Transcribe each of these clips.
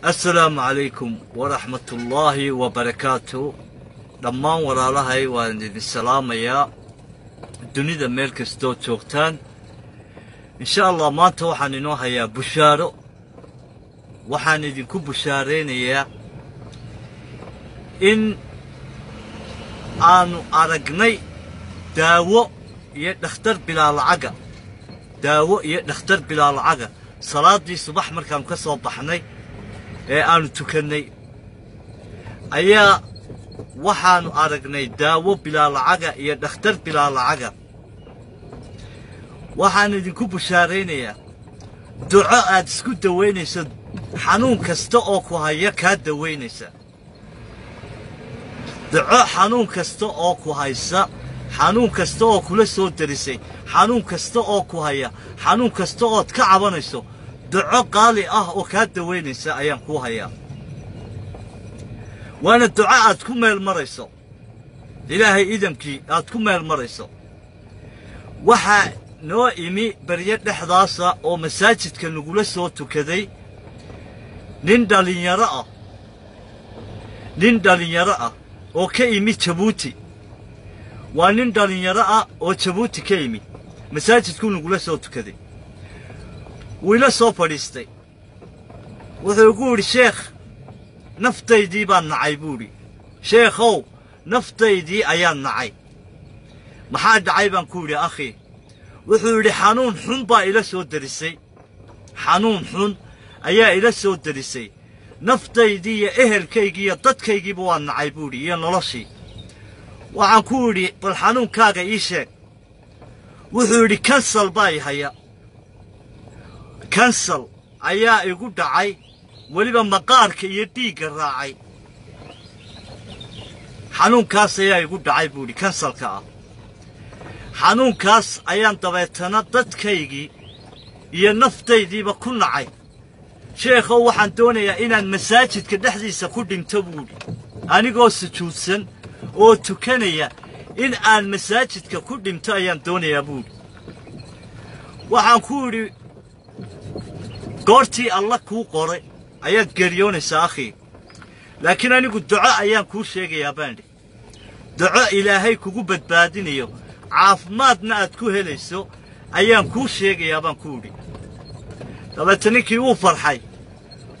السلام عليكم ورحمة الله وبركاته. دمان وراء وان السلام يا الدنيا ميركز دو توقتان إن شاء الله ما توحن إنوها يا بشارو وحن يدينكو بشارين يا إن آنو أرقني داو يدختر بلا العقا داو يدختر بلا العقا صلاة دي صباح مركان كسو بحني aanu tukannay ayaa waxaanu aragnay daawo bilaa lacaga iyo dhakhtar bilaa lacaga waxaan idinku bushaaraynayaa duco aad isku daweynayso xanuun kasta oo ku haya kaa daweynaysa duco xanuun kasta oo ku haysa xanuun kasta oo kula soo darisay xanuun kasta oo ku haya xanuun kasta oo ka cabanayso duco qaali ah oo kaa daweynaysa ayaan ku hayaa waana duco aad ku meel marayso ilaahay idamkii aad ku meel marayso waxaa noo imi baryo dhexdaasa oo masaajidka nagula soo tukaday nin dhalinyaro ah oo ka imi Jabuuti waa nin dhalinyaro ah oo Jabuuti ka imi masaajidku nagula soo tukaday ويلا سوبريستي وثقول شيخ نفتي دي بان نعيبولي شيخو نفتي دي ايان نعي محاد عيبان كولي اخي وثقول حانون حن با الى سو درسي حانون حن ايا الى سو درسي نفتي دي اهل كيجي ضد كيجي بوان نعيبولي يا نلشي وعن كولي بالحانون كاغا ايشيك وثقول كنسل باي هيا كنسل ayaa igu dhacay waliba maqaarka iyo dhiigga raacay xanuunkaas ayaa igu dhacay buuli kansalka ah xanuunkaas ayaan dabeetana dadkaygii iyo naftaydiiba ku nacay sheekhow waxaan doonayaa inaan masaajidka dhexdiisa ku dhinto buuli anigoo sujuudsan oo tukanaya in aan masaajidka ku dhinto ayaan doonayaa buuli waxaan ku yidhi goortii alla kuu qoray ayaad geeriyoonaysaa akhi laakiin anigu duco ayaan kuu sheegayaa baandhi duco ilaahay kugu badbaadinayo caafimaadna aad ku helayso ayaan kuu sheegayaa baan ku yidhi dabeetana ninkii wuu farxay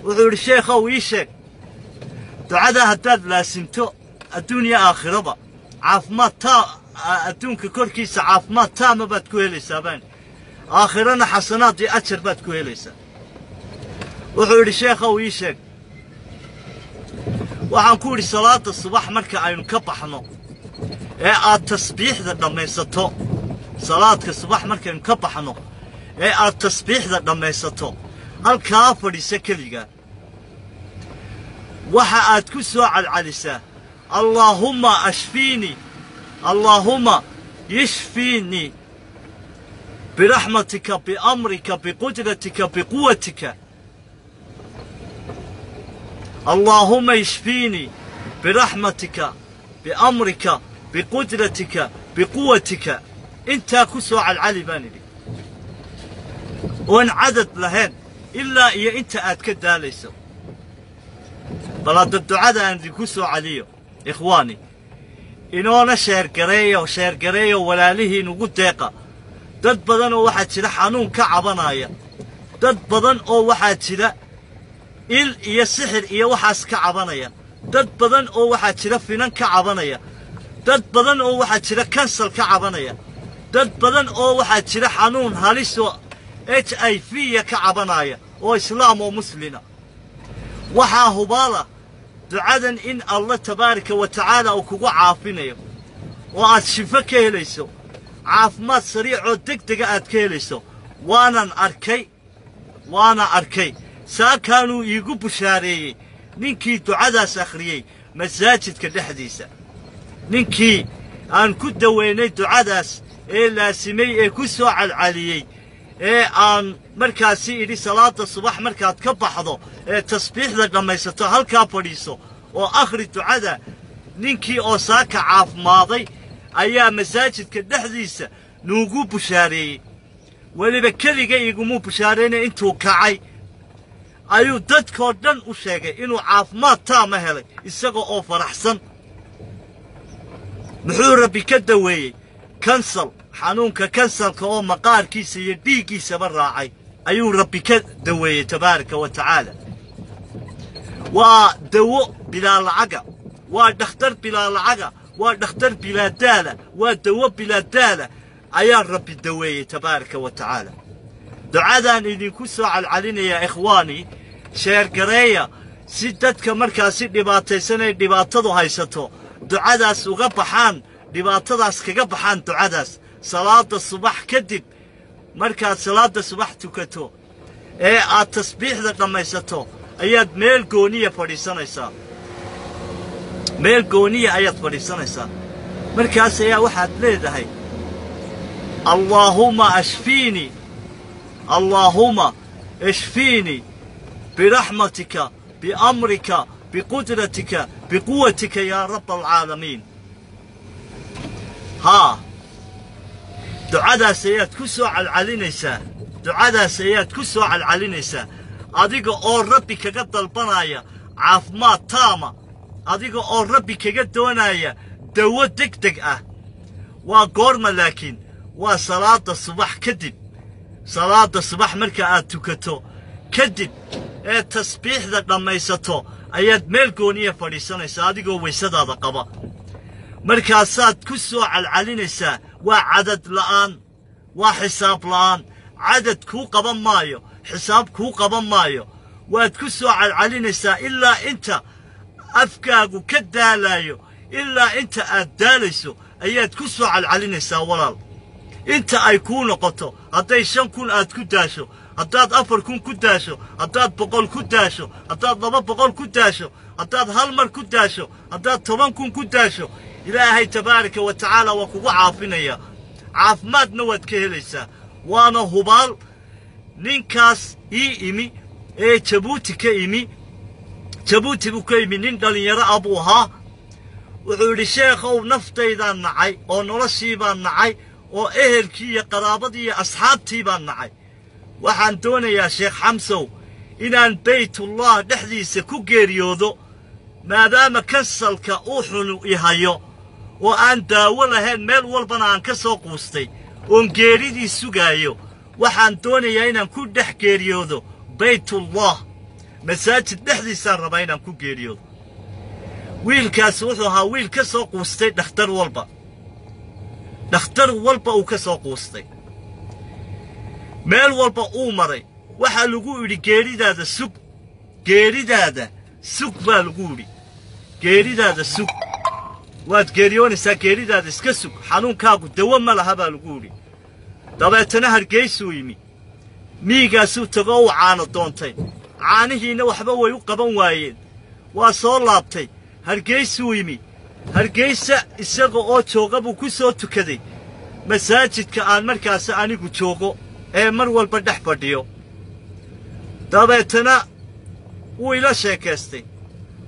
wuxuu yidhi sheekhow ii sheeg ducadaa haddaad laasimto adduunya aakhiraba caafimaad adduunka korkiisa caafimaad taama baad ku helaysaa baandhi aakhirana xasanaad iyo ajar baad ku helaysaa wuxuu yidhi sheekhow ii sheeg waxaan ku yidhi salaada subax marka aynu ka baxno ee aad tasbiixda dhammaysato salaadka subax markaynu ka baxno ee aad tasbiixda dhammaysato halkaa fadhiisa keliga waxa aad ku soo calcalisaa allaahumma ashfiinii allaahumma yashfiinii biraxmatika biamrika biqudratika biquwatika اللهم اشفيني برحمتك بأمرك بقدرتك بقوتك انت كسو على العلي باني وان عدد لهن إلا إيا انت أتكد ليسو بلاد الدعاء عندي كسو عليو إخواني إنونا شهر قرية ولا ليه نقود ديقة داد بدن او واحد شلا حانون كعبانايا داد بدن او واحد شلا il iyo sixir iyo waxaas ka cabanaya dad badan oo waxa jira finan ka cabanaya dad badan oo waxa jira kansal ka cabanaya dad badan oo waxa jira xanuun halis oo HIV ka cabanaya oo islaam oo muslina waxa hubala ducadan in Allah tabaaraka wa taala uu kugu caafinayo oo aad shifa ka helayso caafimaad sariic oo degdeg aad ka helayso waana arkay ساكانوا يقو بشاري نينكي دعاداس أخريي مساجدك دحديسة نينكي أن كد ويني دعاداس إلا سمي كسو على العليي أن مركاسي إلي صلاة الصباح مركات كبحضو تصبيح ذا لما يستو هالكا بوليسو وآخر الدعادة نينكي أوساكا عاف ماضي أيا مساجدك دحديسة نوقو بشاري ولي بكالي يقومو بشارينا انتو كعي ayuu dadkoo dhan u sheegay inuu caafimaad taama helay isaga oo faraxsan. muxuu rabbi ka daweeyey kansal, xanuunka kansalka oo maqaarkiisa iyo dhiiggiisaba raacay ayuu rabbi ka daweeyey tabaaraka wa tacaala. waa dawo bilaa lacaga, waa dhakhtar bilaa lacaga, waa dhakhtar bilaa daala, waa dawo bilaa daala ayaa rabbi daweeyey tabaaraka wa tacaala. ducadaan idinku soo calcalinaya ikhwaani, sheergareeya si dadka markaasi dhibaataysanay dhibaatadu haysato ducadaas uga baxaan, dhibaatadaas kaga baxaan. ducadaas salaada subax kadib markaad salaada subax tukato ee aad tasbiixda dhammaysato ayaad meel gooniya fadhiisanaysaa, meel gooniya ayaad fadhiisanaysaa. markaas ayaa waxaad leedahay allaahumma ashfiini, allaahumma ashfiini biraxmatika biamrika biqudratika biquwatika yaa raba alcaalamiin. haa, ducadaas ayaad ku soo calcalinaysaa, ducadaas ayaad ku soo calcalinaysaa adiga oo rabbi kaga dalbanaya caafimaad taama, adiga oo rabbi kaga doonaya dawo degdeg ah. waa goorma laakiin? waa salaada subax kadib, salaada subax marka aad tukato kadib ee tasbiixda dhammaysato ayaad meel gooniya fadhiisanaysaa adigoo waysadaada qaba. markaasaad ku soo calcalinaysaa. waa cadad la'aan, waa xisaab la'aan. cadad kuu qaban maayo, xisaab kuu qaban maayo. waad ku soo calcalinaysaa ilaa inta afkaagu ka daalayo, ilaa inta aad daalayso ayaad ku soo calcalinaysaa walaal. inta ay kuu noqoto, hadday 5,000 aad ku daasho, haddaad 4,000 ku daasho, haddaad 100 ku daasho, haddaad 200 ku daasho, haddaad hal mar ku daasho, haddaad 10,000 ku daasho, ilaahay tabaaraka wa tacaala waa kugu caafinaya, caafimaadna waad ka helaysaa. waana hubaal ninkaas ii imi ee Jabuuti ka imi, Jabuuti buu ka imi, nin dhalinyaro ah buu ahaa. wuxuu yidhi sheekhow naftaydaan nacay oo noloshii baan nacay oo ehelkii iyo qaraabadii iyo asxaabtii baan nacay. waxaan doonayaa sheekh xamsow inaan baytullah dhexdiisa ku geeriyoodo maadaama kansalka uu xunu ihayo oo aan daawo lahayn, meel walbana aan ka soo quustay oon geeridii sugaayo. waxaan doonayaa inaan ku dhex geeriyoodo baytullah, masaajid dhexdiisaan rabaa inaan ku geeriyoodo. wiilkaas wuxuu ahaa wiil ka soo quustay dhakhtar walba, dhakhtar walba uu ka soo quustay, meel walba uu maray. waxaa lagu yidhi geeridaada sug, geeridaada sug baa lagu yidhi, geeridaada sug, waad geeriyoonaysaa, geeridaada iska sug, xanuunkaagu dawo ma laha baa lagu yidhi. dabeetana Hargeysuu yimi, miyigaasuu tago u caano doontay, caanihiina waxba way u qaban waayeen. waa soo laabtay, Hargeysuu yimi, Hargeysa isaga oo jooga buu ku soo tukaday masaajidka aan markaas anigu joogo ee mar walba dhex fadhiyo. dabeetana wuu ila sheekaystay,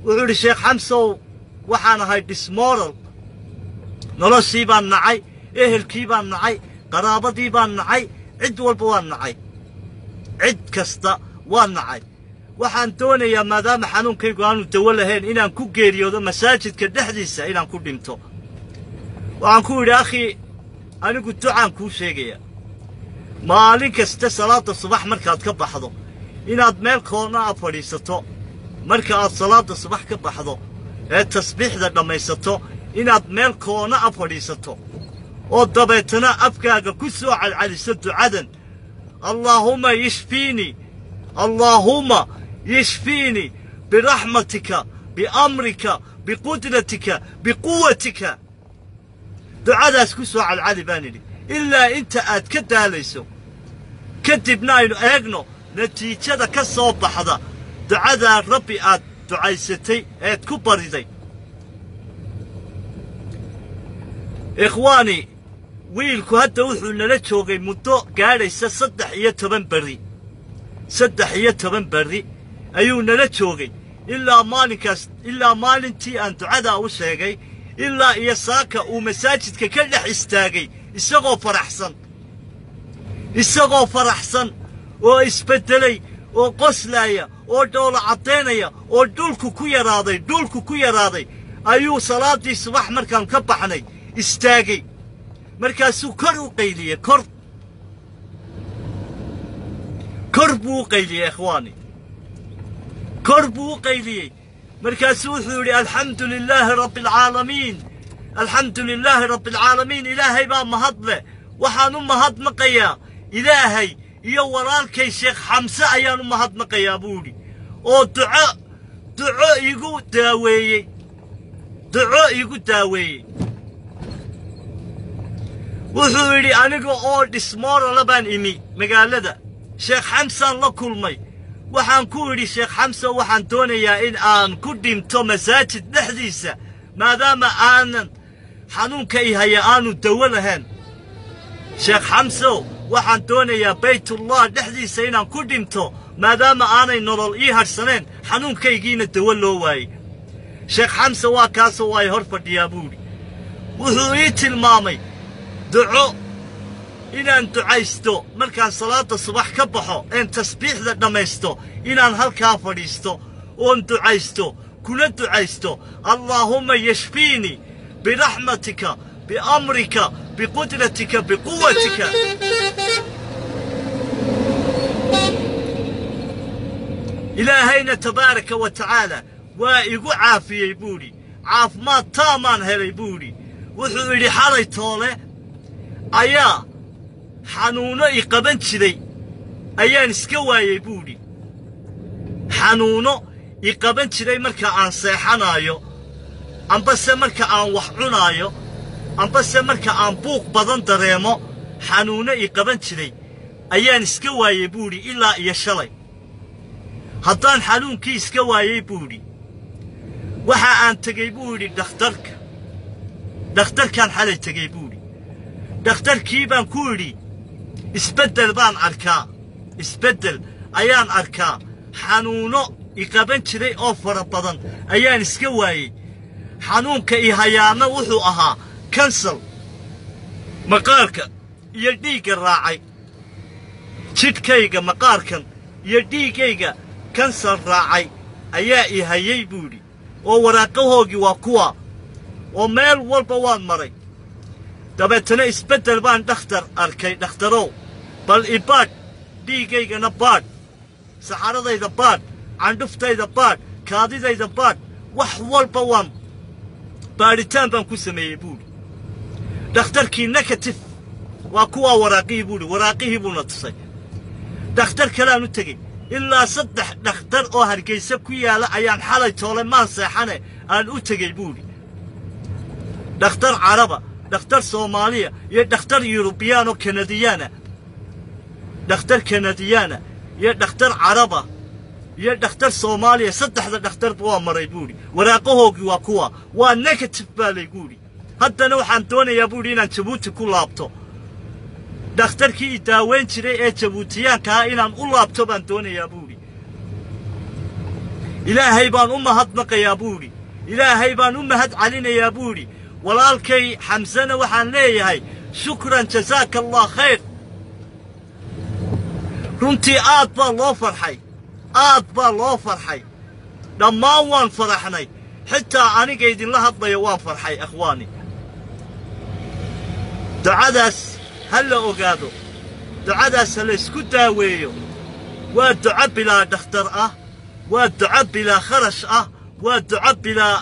wuxuu yidhi sheekh xamsow waxaan ahay dismoral, noloshii baan nacay, ehelkii baan nacay, qaraabadii baan nacay, cid walba waan nacay, cid kasta waan nacay. waxaan doonayaa maadaama xanuunkaygu aanu dawo lahayn inaan ku geeriyoodo masaajidka dhexdiisa, inaan ku dhinto. waxaan ku yidhi akhi, anigu ducaan kuu sheegaya, maalin kasta salaada subax markaad ka baxdo inaad meel koona a fadhiisato. marka aad salaada subax ka baxdo ee tasbiixda dhammaysato inaad meel koona a fadhiisato oo dabeetana afkaaga ku soo calcaliso ducadan allaahumma yashfiini, allaahumma yashfiini biraxmatika biamrika biqudratika biquwatika. ducadaas ku soo calcali baan idhi ilaa inta aad ka daalayso. kadibna aynu eegno natiijada ka soo baxda ducadaa rabbi aad ducaysatay eed ku bariday. ikhwaani, wiilku hadda wuxuu nala joogay muddo gaadhaysa 13 beri, 13 beri ayuu nala joogay ilaa maalinkaas, ilaa maalintii aan ducadaa u sheegay, ilaa iyo saaka uu masaajidka ka dhex istaagay isagoo faraxsan, isagoo faraxsan oo isbeddelay oo qoslaya oo dhoola caddaynaya oo dhulku ku yaraaday ayuu salaadii subax markaan ka baxnay istaagay markaasuu kor u qayliyey kor buu u qayliyey ikhwaani kor buu u qayliyey markaasuu wuxuu yidhi alxamdu lilaahi rabbi alcaalamiin ilaahay baa mahad leh waxaan u mahadnaqayaa ilaahay iyo walaalkay sheekh xamse ayaan u mahadnaqayaa buu yidhi oo duco igu daaweeyey wuxuu yidhi aniga oo dhismoorala baan imi magaalada sheekh xamsaan la kulmay waxaan ku yidhi sheekh xamse waxaan doonayaa in aan ku dhinto masaajid dhexdiisa maadaama aanan xanuunka i haya aanu dawo lahayn sheekh xamsow waxaan doonayaa baytullah dhexdiisa inaan ku dhinto maadaama aanay nolol ii hadhsanayn xanuunkaygiina dawo loo waayey sheekh xamse waa kaasoo waa hor fadhiyaa buudhi wuxuu ii tilmaamay duco inaan ducaysto markaan salaada subax ka baxo een tasbiixda dhammaysto inaan halkaa fadhiisto oon ducaysto kula ducaysto allaahumma yashfiinii biraxmatika biamrika biqudratika biquwatika ilaahayna tabaaraka wa tacaala waa igu caafiyey buudhi caafimaad taamaan helay buudhi wuxuu yidhi xalay toole ayaa xanuuno i qaban jiray ayaan iska waayey buudhi xanuuno i qaban jiray marka aan seexanaayo ambase marka aan wax cunaayo ambase marka aan buuq badan dareemo xanuuno i qaban jiray ayaan iska waayey buudhi ilaa iyo shalay haddaan xanuunkii iska waayey buudhi waxa aan tegey buu yidhi dhakhtarkaan xalay tegey buudhi dhakhtarkii baan ku yidhi isbeddel baan arkaa isbeddel ayaan arkaa xanuuno i qaban jiray oo fara badan ayaan iska waayey xanuunka i hayaana wuxuu ahaa kansal maqaarka iyo dhiigga raacay jidhkayga maqaarkan iyo dhiiggayga kansal raacay ayaa i hayey buudhi oo waraaqahoogii waa kuwa oo meel walba waan maray dabeetana isbeddel baan dhakhtar arkay dhakhtarow bal i baadh dhiiggaygana baadh saxaradayda baadh candhuftayda baadh kaadidayda baadh wax walba waan baadhitaan baan ku sameeyey buudhi dhakhtarkii negative waa kuwaa waraaqihii buudhi waraaqihii buuna tusay dhakhtar kaleaan u tegey ilaa 3 dhakhtar oo hargeysa ku yaala ayaan xalay toole maan seexane aan u tegey buudhi dhakhtar caraba dhakhtar soomaaliya iyo dhakhtar yurubiyaan oo kanadiyaana dhakhtar kanadiyaana iyo dhakhtar caraba iyo dhakhtar soomaaliya 3 dhakhtarba waa maray buudhi waraaqahoogii waa kuwa waa negative baa layguudhi haddana waxaan doonayaa buudhi inaan jabuuti ku laabto dhakhtarkii i daaweyn jiray ee jabuutiyaankaha inaan u laabto baan doonayaa buudhi ilaahay baan u mahadnaqayaa buudhi ilaahay baan u mahad celinayaa buudhi walaalkay xamsena waxaan leeyahay shukran jazaaka allah khayr runtii aad baa loo farxay dhammaan waan faraxnay xitaa aniga idinla hadlaya waan farxay akhwaani ducadaas ha la ogaado ducadaas ha la isku daaweeyo waa duco bilaa dhakhtar ah waa duco bilaa kharash ah waa duco bilaa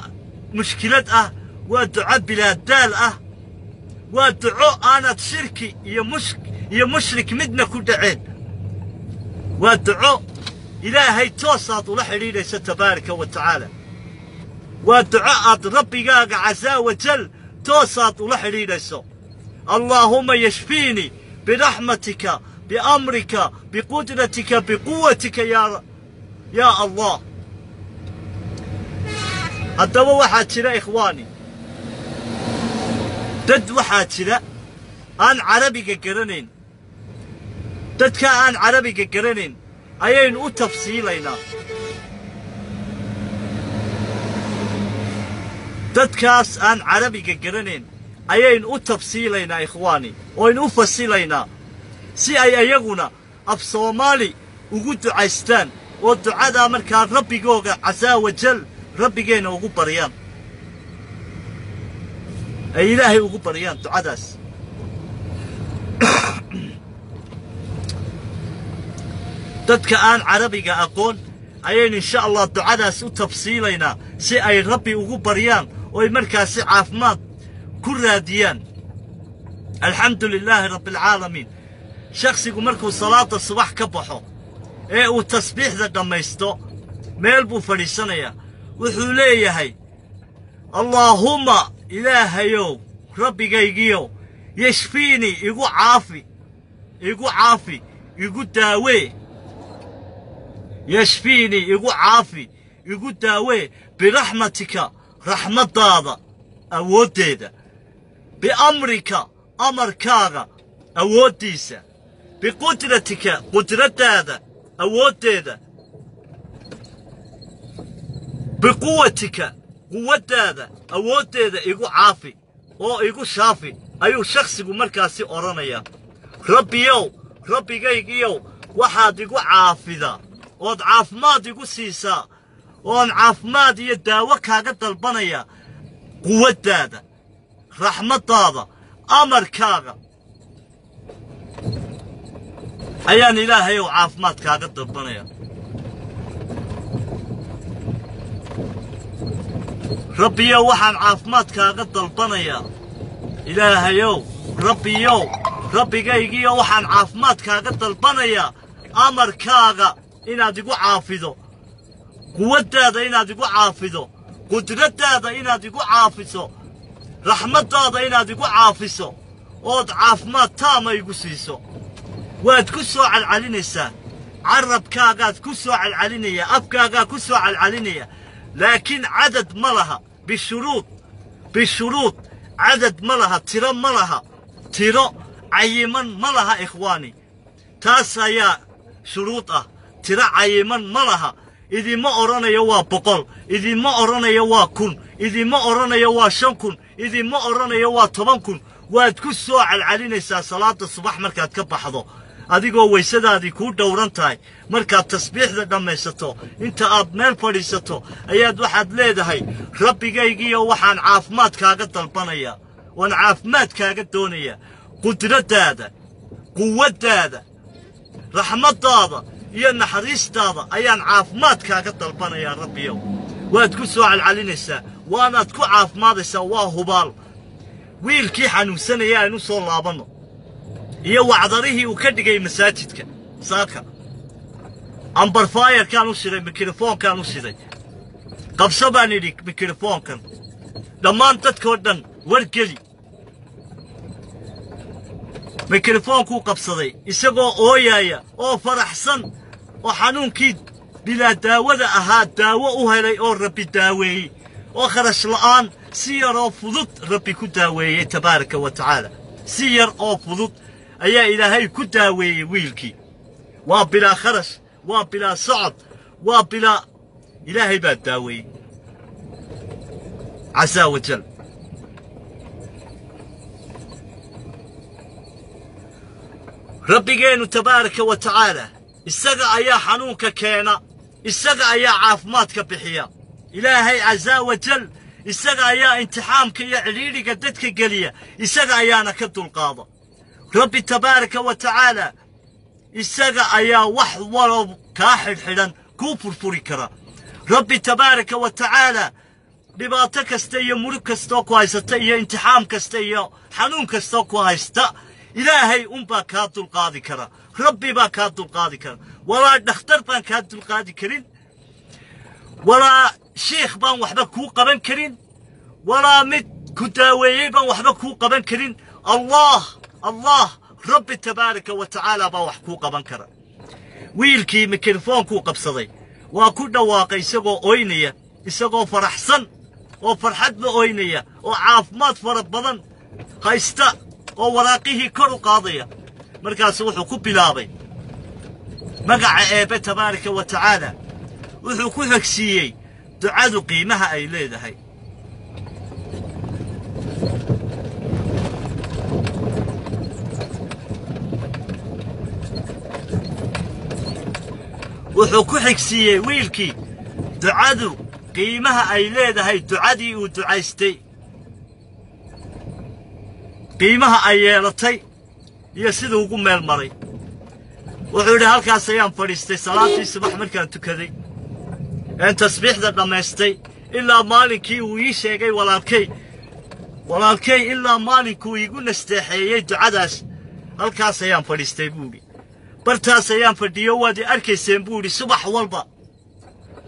mushkilad ah waa duco bilaa daal ah waa duco aanad shirki iyo mushrik midna ku dhaceen waa duco ilaahay toosaad ula xidhiidhaysa tabaaraka wa tacaala waa duco aad rabbigaaga casaa wajal toosaad ula xidhiidhayso allaahumma yashfiinii biraxmatika biamrika biqudratika biquwatika yaa allah haddaba waxaa jira ikhwaani dad waxaa jira aan carabiga garanayn dadka aan carabiga garanayn ayaynu u tafsiilaynaa dadkaas aan carabiga garanayn ayaynu u tafsiilaynaa ikhwaani oynu u fasilaynaa si ay ayaguna af soomaali ugu ducaystaan oo ducadaa markaa rabbigooga casaa wajal rabbigeena ugu baryaan ay ilaahay ugu baryaan ducadaas dadka aan carabiga aqoon ayaynu insha allah ducadaas u tafsiilaynaa si ay rabbi ugu baryaan oo ay markaasi caafimaad ku raadiyaan alxamdu lilaahi rabbialcaalamiin shakhsigu markuu salaada subax ka baxo ee uu tasbiixda dhammaysto meel buu fadhiisanayaa wuxuu leeyahay allaahumma ilaahayow rabbigaygiyow yashfiinii igu caafi igu daawee yashfiinii igu caafi igu daawee biraxmatika raxmaddaada awooddeeda biamrika amarkaaga awooddiisa biqudratika qudraddaada awooddeeda biquwatika quwaddaada awooddeeda igu caafi oo igu shaafi ayuu shakhsigu markaasi odhanayaa rabbiyow rabbigaygiyow waxaad igu caafidaa ood caafimaad igu siisaa oon caafimaad iyo daawo kaaga dalbanaya quwaddaada raxmaddaada amarkaaga ayaan ilaahayow caafimaad kaaga dalbanaya rabbiyow waxaan caafimaad kaaga dalbanayaa ilaahayow rabbiyow rabbigaygiyo waxaan caafimaad kaaga dalbanayaa amarkaaga inaad igu caafido quwaddaada inaad igu caafido qudraddaada inaad igu caafiso raxmaddaada inaad igu caafiso ood caafimaad taama igu siiso waad ku soo calcalinaysaa carabkaagaad ku soo calcalinaya afkaagaa ku soo calcalinaya laakiin cadad ma laha bishuruud cadad ma laha tiro ma laha tiro cayiman ma laha ikhwaani taas ayaa shuruud ah tiro cayiman ma laha idinma odhanayo waa 100 idinma odhanayo waa 1000 idinma odhanayo waa 5000 idinma odhanayo waa 10000 waad ku soo calcalinaysaa salaada subax markaad ka baxdo adigoo weysadaadii kuu dhowran tahay markaad tasbiixda dhammaysato inta aad meel fadhiisato ayaad waxaad leedahay rabbigaygiyo waxaan caafimaad kaaga dalbanayaa waan caafimaad kaaga doonayaa qudraddaada quwaddaada raxmaddaada iyo naxariistaada ayaan caafimaad kaaga dalbanayaa rabbiyow waad ku soo calcalinaysaa waanaad ku caafimaadaysaa waa hubaal wiilkii xanuunsanaya aynu soo laabanno iyo wacdarihii uu ka dhigay masaajidka saaka ambarfayarkaan u shiday mikrofoonkaan u shiday qabso baan idhi mikrofoonkan dhammaan dadkoo dhan wargeli mikrofoonkuu qabsaday isagoo ooyaaya oo faraxsan oo xanuunkii bilaa daawada ahaa daawo u helay oo rabbi daaweeyey oo kharash la'aan si yar oo fudud rabbi ku daaweeyey tabaaraka wa tacaala si yar oo fudud ayaa ilaahay ku daaweeyey wiilkii waa bilaa kharash waa bilaa socod waa bilaa ilaahay baa daaweeyey casaa wajal rabbigeenu tabaaraka wa tacaala isaga ayaa xanuunka keena isaga ayaa caafimaadka bixiya ilaahay casaa wajal isaga ayaa imtixaamka iyo cidhiidhiga dadka geliya isaga ayaana ka dulqaada rabbi tabaaraka wa tacaala isaga ayaa wax walow kaa xidhxidhan kuu furfuri kara rabbi tabaaraka wa tacaala dhibaato kasta iyo murug kastoo ku haysata iyo imtixaam kasta iyo xanuun kastoo ku haysta ilaahay unbaa kaa dulqaadi kara rabbi baa kaa dulqaadi kara walaa dhakhtar baan kaa dulqaadi karin walaa shiikh baan waxba kuu qaban karin walaa mid ku daaweeyey baan waxba kuu qaban karin allah rabbi tabaaraka wa tacaala baa wax kuu qaban kara wiilkii mikrofoonkuu qabsaday waa ku dhawaaqay isagoo oynaya isagoo faraxsan oo farxadba oynaya oo caafimaad fara badan haysta oo waraaqihii kor u qaadaya markaas wuxuu ku bilaabay magaca eebe tabaaraka wa tacaala wuxuu ku hogsiiyey ducadu qiimaha ay leedahay wuxuu ku xigsiiyey wiilkii ducadu qiimaha ay leedahay ducadii uu ducaystay qiimaha ay yeelatay iyo siduu ugu meel maray wuxuu yidhi halkaas ayaan fadhiistay salaadii subax markaan tukaday een tasbiixda dhammaystay ilaa maalinkii uu ii sheegay walaalkay ilaa maalinkuu iigu nasteexeeyey ducadaas halkaas ayaan fadhiistay buu yidhi bartaas ayaan fadhiyo waad i arkayseen buu yidhi subax walba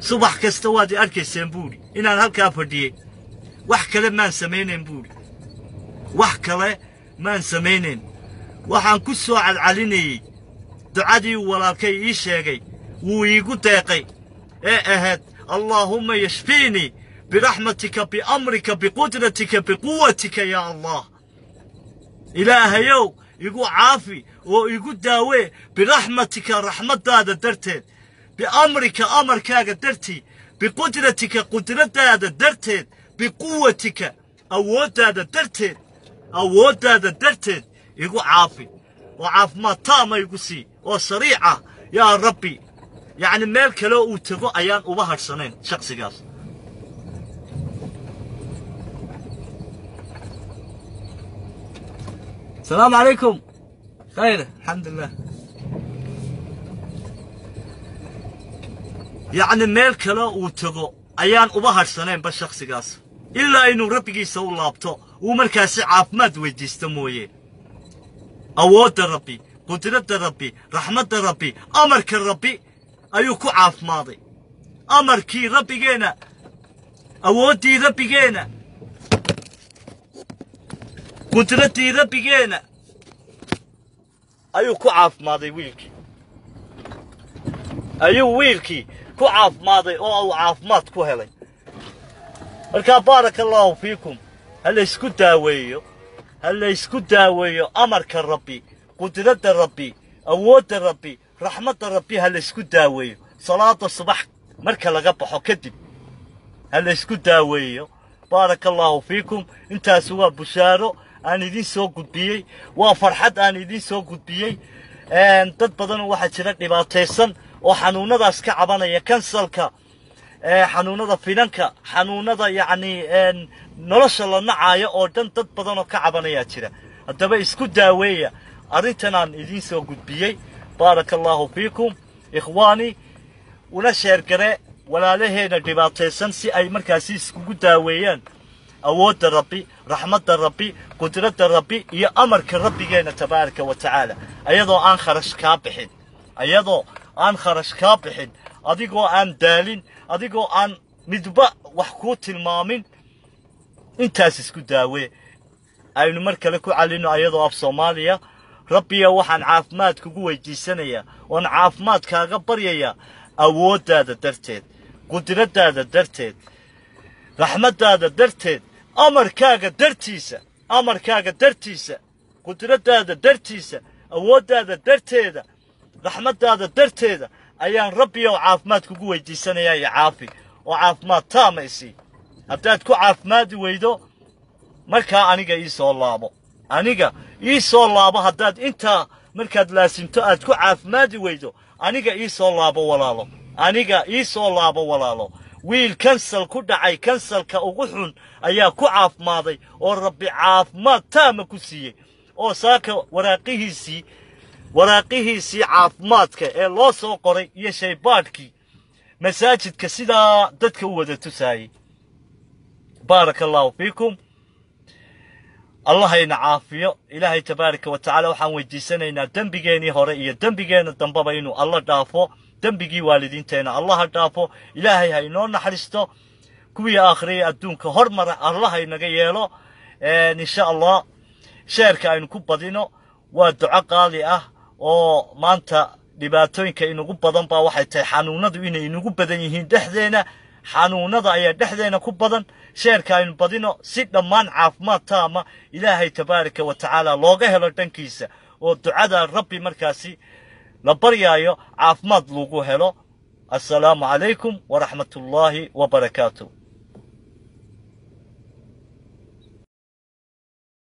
subax kasta waad i arkayseen buu yidhi inaan halkaa fadhiyey wax kale maan samaynayn buu yidhi wax kale maan samaynayn waxaan ku soo cadcalinayey ducadii uu walaalkay ii sheegay wuu iigu deeqay ee ahayd allaahumma yashfiinii biraxmatika biamrika biqudratika biquwatika yaa allah ilaahayow igu caafi oo igu daawee biraxmatika raxmaddaada darteed biamrika amarkaaga dartii biqudratika qudraddaada darteed biquwatika awooddaada darteed igu caafi oo caafimaad taama igu sii oo sariica yaa rabbi yacni meel kaloo uu tego ayaan uba hadhsanayn shakhsigaas السلام عليكم خير الحمد لله يعني ميل كلا وتغو ايان uba harsaneen ba shakhsigaas ilaa inuu rabbigiisa u laabto uu markaas caafimaad weydiisto mooyee awoodda rabbi qudradda rabbi raxmadda rabbi amarka rabbi ayuu ku caafimaaday amarkii rabbigeena awooddii rabbigeena qudraddii rabbigeena ayuu ku caafimaaday wiilkii ku caafimaaday oo uu caafimaad ku helay markaa baaraka allaahu fiikum ha la isku daaweeyo amarka rabbi qudradda rabbi awoodda rabbi raxmadda rabbi ha la isku daaweeyo salaada subax marka laga baxo kadib ha la isku daaweeyo baaraka allaahu fiikum intaas waa bushaaro aan idin soo gudbiyey waa farxad aan idin soo gudbiyey dad badan waxa jira dhibaataysan oo xanuunadaas ka cabanaya kansalka xanuunada finanka xanuunada yacni nolosha la nacayo oo dhan dad badan oo ka cabanaya jira haddaba isku daaweeya arrintan aan idin soo gudbiyey baaraka allaahu fiikum ikhwaani una sheergare walaalaheena dhibaataysan si ay markaasi iskugu daaweeyaan awoodda rabbi raxmadda rabbi qudradda rabbi iyo amarka rabbigeena tabaaraka wa tacaala ayadoo aan kharash kaa bixin adigoo aan daalin adigoo aan midba wax kuu tilmaamin intaas isku daawee aynu mar kale ku calino ayadoo af soomaaliya rabbiya waxaan caafimaad kugu weydiisanayaa oon caafimaad kaaga baryayaa awooddaada darteed qudraddaada darteed raxmaddaada darteed amarkaaga dartiisa qudraddaada dartiisa awooddaada darteeda raxmaddaada darteeda ayaan rabbiyow caafimaad kugu weydiisanayaa iyo caafi oo caafimaad taama isii haddaad ku caafimaadi weydo markaa aniga ii soo laabo haddaad intaa markaad laasimto aad ku caafimaadi weydo aniga ii soo laabo walaalo wiil kansal ku dhacay kansalka ugu xun ayaa ku caafimaaday oo rabbi caafimaad taama ku siiyey oo saaka waraaqihiisii caafimaadka ee loo soo qoray iyo shaybaadhkii masaajidka sidaa dadka u wada tusaayey baaraka allaahu fiikum allahayna caafiyo ilaahay tabaaraka wa tacaala waxaan weydiisanaynaa dembigeenii hore iyo dembigeena dambaba inuu alla dhaafo dembigii waalidiinteena allaha dhaafo ilaahay ha inoo naxariisto kuwii aakhiraya adduunka hormara allah inaga yeelo insha allah sheerka aynu ku badino waa duco qaali ah oo maanta dhibaatooyinka inagu badan baa waxay tahay xanuunadu inay inagu badan yihiin dhexdeena xanuunada ayaa dhexdeena ku badan sheerka aynu badino si dhammaan caafimaad taama ilaahay tabaaraka wa tacaala looga helo dhankiisa oo ducada rabbi markaasi la baryaayo caafimaad lagu helo assalaamu calaykum waraxmatullaahi wabarakaatuh